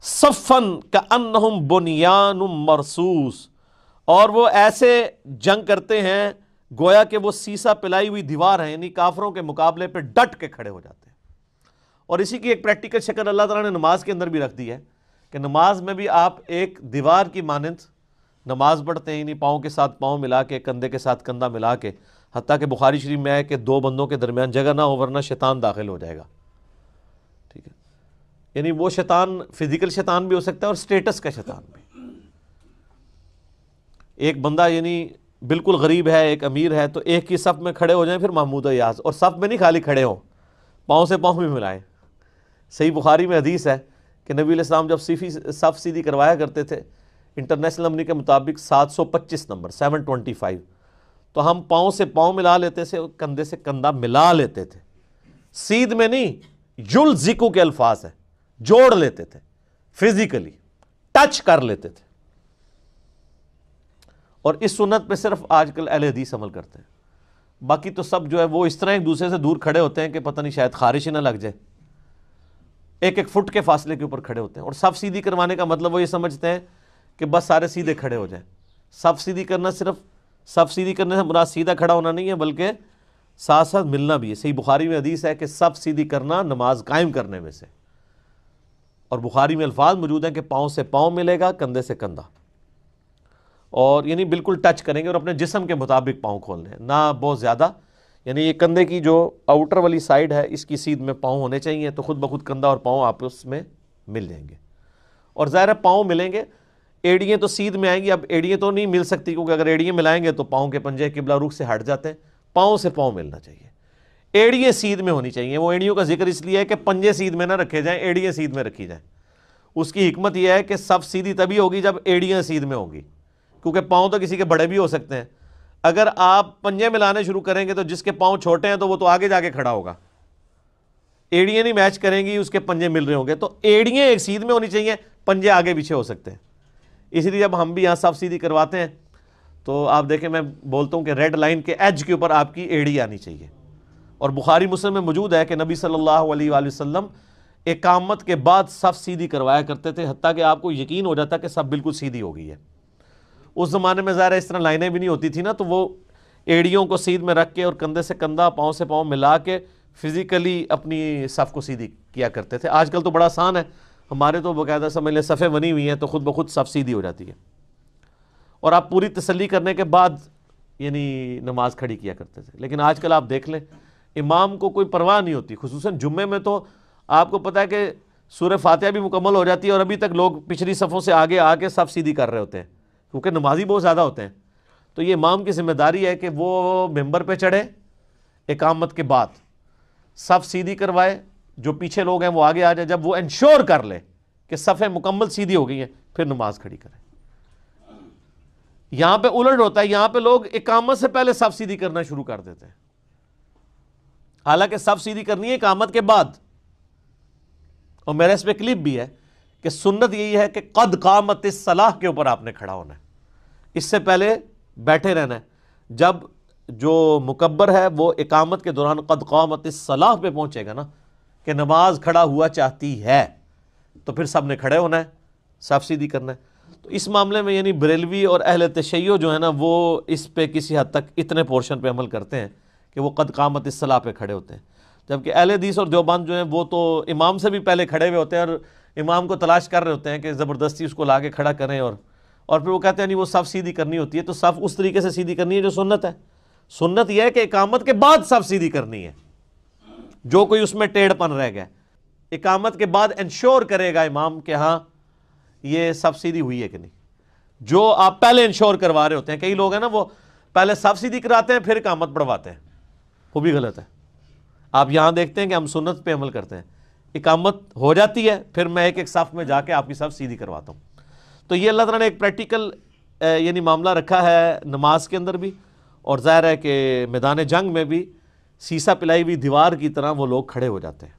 صفن کأنہم بنیان مرصوص، اور وہ ایسے جنگ کرتے ہیں گویا کہ وہ سیسا پلائی ہوئی دیوار ہے، یعنی کافروں کے مقابلے پہ ڈٹ کے کھڑے ہو جاتے ہیں۔ اور اسی کی ایک پریکٹیکل شکل اللہ تعالیٰ نے نماز کے اندر بھی رکھ دی ہے کہ نماز میں بھی آپ ایک دیوار کی مانند نماز پڑھتے ہیں، یعنی پاؤں کے ساتھ پاؤں ملا کے، کندھے کے ساتھ کندھا ملا کے، حتیٰ کہ بخاری شریف میں ہے کہ دو بندوں کے درمیان جگہ نہ ہو ورنہ شیطان داخل ہو جائے گا، ٹھیک ہے؟ یعنی وہ شیطان فزیکل شیطان بھی ہو سکتا ہے اور سٹیٹس کا شیطان بھی۔ ایک بندہ یعنی بالکل غریب ہے، ایک امیر ہے، تو ایک کی صف میں کھڑے ہو جائیں پھر محمود و یاز، اور صف میں نہیں خالی کھڑے ہوں، پاؤں سے پاؤں بھی ملائیں۔ صحیح بخاری میں حدیث ہے کہ نبی علیہ السلام جب صف سیدھی کروایا کرتے تھے انٹرنیشنل نمبر کے مطابق 725 نمبر 725، تو ہم پاؤں سے پاؤں ملا لیتے تھے اور کندھے سے کندھا ملا لیتے تھے، سیدھ میں نہیں، یلزقو کے الفاظ ہیں، جوڑ لیتے تھے، فزیکلی ٹچ کر لیتے تھے۔ اور اس سنت پہ صرف آج کل اہل حدیث عمل کرتے ہیں، باقی تو سب جو ہے وہ اس طرح ایک دوسرے سے دور کھڑے ہوتے ہیں کہ پتہ نہیں شاید خارش ہی نہ لگ جائے، ایک ایک فٹ کے فاصلے کے اوپر کھڑے ہوتے ہیں۔ اور صف سیدھی کروانے کا مطلب وہ یہ سمجھتے ہیں کہ بس سارے سیدھے کھڑے ہو جائیں۔ صف سیدھی کرنا صرف صف سیدھی کرنے سے مراد سیدھا کھڑا ہونا نہیں ہے، بلکہ ساتھ ساتھ ملنا بھی ہے۔ صحیح بخاری میں حدیث ہے کہ صف سیدھی کرنا نماز قائم کرنے میں سے، اور بخاری میں الفاظ موجود ہیں کہ پاؤں سے پاؤں ملے گا، کندھے سے کندھا، اور یعنی بالکل ٹچ کریں گے اور اپنے جسم کے مطابق پاؤں کھولنے ہیں، نہ بہت زیادہ، یعنی یہ کندھے کی جو آؤٹر والی سائیڈ ہے اس کی سیدھ میں پاؤں ہونے چاہیے، تو خود بخود کندھا اور پاؤں آپس میں مل جائیں گے۔ اور ظاہر ہے پاؤں ملیں گے، ایڑیاں تو سیدھ میں آئیں گی، اب ایڑیاں تو نہیں مل سکتی کیونکہ اگر ایڑیاں ملائیں گے تو پاؤں کے پنجے قبلہ رخ سے ہٹ جاتے ہیں، پاؤں سے پاؤں ملنا چاہیے، ایڑیاں سیدھ میں ہونی چاہیے۔ وہ ایڑیوں کا ذکر اس لیے ہے کہ پنجے سیدھ میں نہ رکھے جائیں، ایڑیاں سیدھ میں رکھی جائیں۔ اس کی حکمت یہ ہے کہ صف سیدھی تبھی ہوگی جب ایڑیاں سیدھ میں ہوگی، کیونکہ پاؤں تو کسی کے بڑے بھی ہو سکتے ہیں۔ اگر آپ پنجے ملانے شروع کریں گے تو جس کے پاؤں چھوٹے ہیں تو وہ تو آگے جا کے کھڑا ہوگا، ایڑیاں نہیں میچ کریں گی، اس کے پنجے مل رہے ہوں گے، تو ایڑیاں ایک سیدھ میں ہونی چاہیے، پنجے آگے پیچھے ہو سکتے ہیں۔ اس لیے جب ہم بھی یہاں صف سیدھی کرواتے ہیں تو آپ دیکھیں میں بولتا ہوں کہ ریڈ لائن کے ایج کے اوپر آپ کی ایڑی آنی چاہیے۔ اور بخاری مسلم میں موجود ہے کہ نبی صلی اللہ علیہ وآلہ وسلم اقامت کے بعد صف سیدھی کروایا کرتے تھے، حتیٰ کہ آپ کو یقین ہو جاتا کہ صف بالکل سیدھی ہو گئی ہے۔ اس زمانے میں ظاہر اس طرح لائنیں بھی نہیں ہوتی تھی نا، تو وہ ایڑیوں کو سیدھ میں رکھ کے اور کندھے سے کندھا، پاؤں سے پاؤں ملا کے فزیکلی اپنی صف کو سیدھی کیا کرتے تھے۔ آج کل تو بڑا آسان ہے، ہمارے تو باقاعدہ سمجھ لیں صفیں بنی ہوئی ہیں تو خود بخود صف سیدھی ہو جاتی ہے، اور آپ پوری تسلی کرنے کے بعد یعنی نماز کھڑی کیا کرتے تھے۔ لیکن آج کل آپ دیکھ لیں امام کو کوئی پرواہ نہیں ہوتی، خصوصاً جمعے میں تو آپ کو پتہ ہے کہ سورہ فاتحہ بھی مکمل ہو جاتی ہے اور ابھی تک لوگ پچھلی صفوں سے آگے آ کے صف سیدھی کر رہے ہوتے ہیں، کیونکہ نمازی بہت زیادہ ہوتے ہیں۔ تو یہ امام کی ذمہ داری ہے کہ وہ ممبر پہ چڑھے، اقامت کے بعد صف سیدھی کروائے، جو پیچھے لوگ ہیں وہ آگے آ جائے، جب وہ انشور کر لے کہ صفیں مکمل سیدھی ہو گئی ہیں پھر نماز کھڑی کریں۔ یہاں پہ الٹ ہوتا ہے، یہاں پہ لوگ اقامت سے پہلے صف سیدھی کرنا شروع کر دیتے ہیں، حالانکہ صف سیدھی کرنی ہے اقامت کے بعد۔ اور میرے اس پہ کلپ بھی ہے کہ سنت یہی ہے کہ قد قامت الصلاۃ کے اوپر آپ نے کھڑا ہونا ہے، اس سے پہلے بیٹھے رہنا ہے۔ جب جو مکبر ہے وہ اقامت کے دوران قد قامت الصلاۃ پہ پہنچے گا نا کہ نماز کھڑا ہوا چاہتی ہے، تو پھر سب نے کھڑے ہونا ہے، صف سیدھی کرنا ہے۔ تو اس معاملے میں یعنی بریلوی اور اہل تشیع جو ہے نا وہ اس پہ کسی حد تک اتنے پورشن پہ عمل کرتے ہیں کہ وہ قد قامت الصلاۃ پہ کھڑے ہوتے ہیں، جبکہ اہل حدیث اور دیوبند جو ہیں وہ تو امام سے بھی پہلے کھڑے ہوئے ہوتے ہیں اور امام کو تلاش کر رہے ہوتے ہیں کہ زبردستی اس کو لا کے کھڑا کریں، اور پھر وہ کہتے ہیں نہیں وہ صف سیدھی کرنی ہوتی ہے۔ تو صف اس طریقے سے سیدھی کرنی ہے جو سنت ہے۔ سنت یہ ہے کہ اقامت کے بعد صف سیدھی کرنی ہے، جو کوئی اس میں ٹیڑھ پن رہ گیا اقامت کے بعد انشور کرے گا امام کہ ہاں یہ صف سیدھی ہوئی ہے کہ نہیں، جو آپ پہلے انشور کروا رہے ہوتے ہیں۔ کئی لوگ ہیں نا وہ پہلے صف سیدھی کراتے ہیں پھر اقامت پڑھواتے ہیں، وہ بھی غلط ہے۔ آپ یہاں دیکھتے ہیں کہ ہم سنت پہ عمل کرتے ہیں، اقامت ہو جاتی ہے پھر میں ایک ایک صف میں جا کے آپ کی صف سیدھی کرواتا ہوں۔ تو یہ اللہ تعالیٰ نے ایک پریکٹیکل یعنی معاملہ رکھا ہے نماز کے اندر بھی، اور ظاہر ہے کہ میدان جنگ میں بھی سیسا پلائی ہوئی دیوار کی طرح وہ لوگ کھڑے ہو جاتے ہیں۔